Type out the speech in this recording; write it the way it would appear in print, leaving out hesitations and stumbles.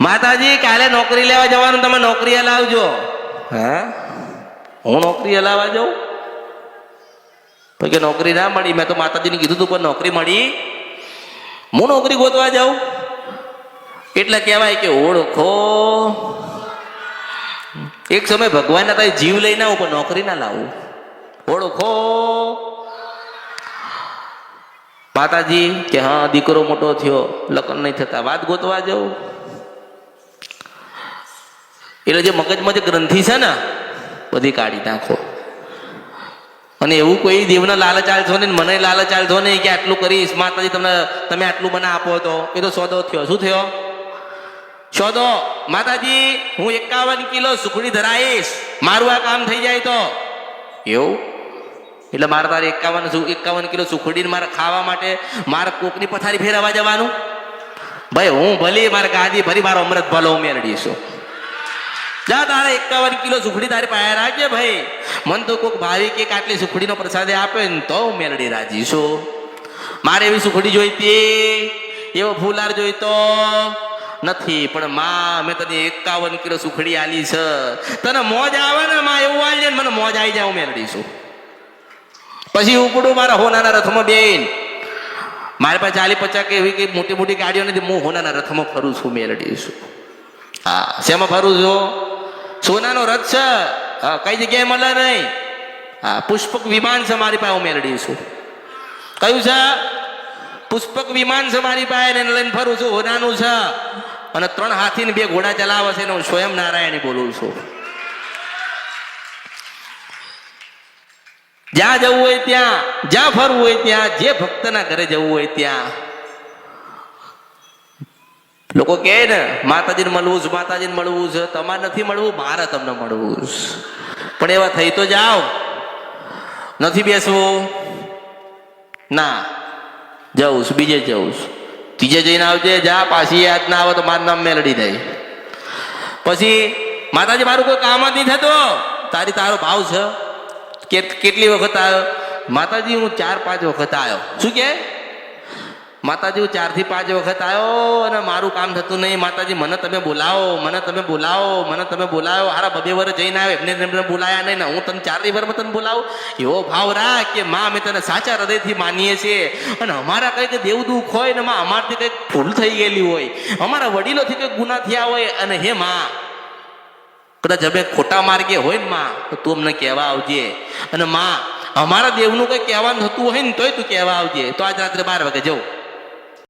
માતાજી કાલે નોકરી લેવા જવાનું, તમે નોકરી હલાવજો. હા, હું નોકરી હલાવવા જાઉં? કે નોકરી ના મળી. મેં તો માતાજીને કીધું તું પણ નોકરી મળી, હું નોકરી ગોતવા જાઉં. એટલે કહેવાય કે ઓળખો, એક સમય ભગવાન ના જીવ લઈને આવું પણ નોકરી ના લાવું. ઓળખો. માતાજી કે હા દીકરો મોટો થયો, લગ્ન નહીં થતા, વાત ગોતવા જાઉં. એટલે જે મગજમાં જે ગ્રંથિ છે ને બધી કાઢી નાખો. અને એવું કોઈ દેવને લાલચ આલશો ને, મને લાલચ આલશો નહીં કે આટલું કરીશ માતાજી તમે આટલું મને આપો. તો એ તો સોદો થયો. શું થયો? સોદો. માતાજી હું 51 કિલો સુખડી ધરાઈશ, મારું આ કામ થઈ જાય તો. એવું? એટલે મારે તારે 51 કિલો સુખડી મારે ખાવા માટે મારે કોકની પથારી ફેરવવા જવાનું? ભાઈ હું ભલે મારે ગાદી ભરી મારો અમૃત ભલો ઉમેરડીશું. જા તારે 51 કિલો સુખડી તારી પાસે રાખજે ભાઈ. મન તો કોઈક ભાવિક એક આટલી સુખડીનો પ્રસાદે આપે ને તો મેલડી રાજી છું. મારે એવી સુખડી જોઈતી, એવો ફૂલાર જોઈતો નથી. પણ માં મેં તને 51 કિલો સુખડી આલી છે, તને મોજ આવે ને માં એવું આલજે ને મને મોજ આવી જાય, હું મેલડીશું. પછી ઉપડું મારા હોનાના રથમાં બેન. મારી પાસે 40-50 કે એવી મોટી મોટી ગાડીઓ નથી, હું હોનાના રથમાં ફરું છું, મેલડીશું. હા, શેમાં ફરું છું? સોનાનો રથ છે. હા, કઈ જગ્યાએ મળે નહીં. હા, પુષ્પક વિમાન છે મારી પાસે, હું મેળડીશું. કયું છે? પુષ્પક વિમાન છે મારી પાસે, એને લઈને ફરું છું, હોનાનું છે. અને 3 હાથી ને 2 ઘોડા ચલાવે છે ને હું સ્વયં નારાયણી બોલું છું. જ્યાં જવું હોય ત્યાં, જ્યાં ફરવું હોય ત્યાં, જે ભક્તના ઘરે જવું હોય ત્યાં. લોકો કહે ને માતાજીને મળવું છે, માતાજીને મળવું છે. તમારે નથી મળવું, મારે તમને મળવું છે. પણ એવા થઈ તો જાઓ. નથી બેસવું ના, જવું છું, બીજે જવું છું. ત્રીજે જઈને આવજે. જા, પાછી યાદ ના આવે તો મારું નામ મેલડી થાય. પછી માતાજી મારું કોઈ કામ જ નહીં થતો, તારો ભાવ છે. કેટલી વખત આવ્યો માતાજી? હું 4-5 વખત આવ્યો. શું કે માતાજી? હું 4 થી 5 વખત આવ્યો અને મારું કામ થતું નહીં. માતાજી મને તમે બોલાવો, મને તમે બોલાવો, મને તમે બોલાવો. હારા 2 વર્ષ જઈને આવ્યો, એમને બોલાયા નહીં ને હું તને 4 વર્ષમાં તને બોલાવું? એવો ભાવ રાખ કે માં અમે તને સાચા હૃદયથી માનીએ છીએ. અને અમારા કંઈક દેવ દુઃખ હોય ને માં, અમારાથી કંઈક ભૂલ થઈ ગયેલી હોય, અમારા વડીલોથી કંઈક ગુના થયા હોય, અને હે માં કદાચ અમે ખોટા માર્ગે હોય ને માં, તો તું અમને કહેવા આવજે. અને માં અમારા દેવનું કંઈ કહેવાનું થતું હોય ને તોય તું કહેવા આવજે. તો આજ રાત્રે 12 વાગે જવું.